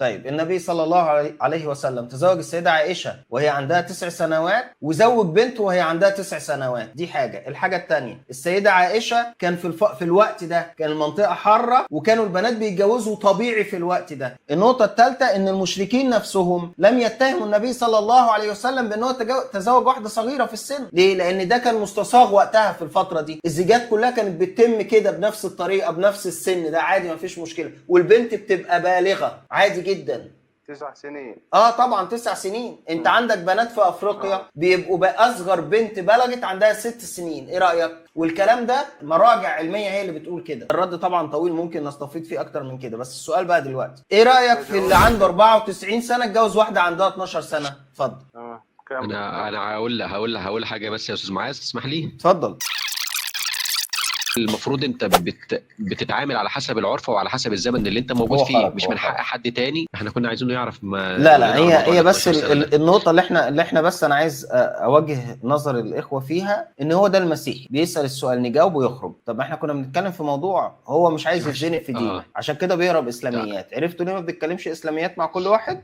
طيب النبي صلى الله عليه وسلم تزوج السيدة عائشة وهي عندها 9 سنوات، وزوج بنته وهي عندها 9 سنوات. دي حاجة. الحاجة التانية، السيدة عائشة كان في الوقت ده كان المنطقة حارة، وكانوا البنات بيتجوزوا طبيعي في الوقت ده. النقطة الثالثة ان المشركين نفسهم لم يتهموا النبي صلى الله عليه وسلم بانه تزوج واحدة صغيرة في السن. ليه؟ لان ده كان مستصاغ وقتها في الفترة دي. الزيجات كلها كانت بتتم كده بنفس الطريقة بنفس السن ده عادي، ما فيش مشكلة، والبنت بتبقى بالغة عادي جدا. 9 سنين. طبعا 9 سنين. انت عندك بنات في افريقيا بيبقوا اصغر بنت بلغت عندها 6 سنين. ايه رايك؟ والكلام ده مراجع علميه هي اللي بتقول كده. الرد طبعا طويل ممكن نستفيد فيه اكتر من كده، بس السؤال بقى دلوقتي، ايه رايك في اللي عنده 94 سنه اتجوز واحده عندها 12 سنه؟ اتفضل. انا هقول حاجه بس يا استاذ معاذ، تسمح لي؟ اتفضل. المفروض انت بتتعامل على حسب العرف وعلى حسب الزمن اللي انت موجود هو فيه، خرج، مش هو من حق خرج. حد تاني. احنا كنا عايزينه يعرف ما لا يقول لنا على موضوع هي ال بس 12 سنة ده. النقطة اللي احنا بس انا عايز اوجه نظر الاخوة فيها، ان هو ده المسيحي بيسأل السؤال نجاوب ويخرج. طب احنا كنا بنتكلم في موضوع هو مش عايز يتزنق في دينه، عشان كده بيهرب اسلاميات. عرفتوا ليه ما بنتكلمش اسلاميات مع كل واحد؟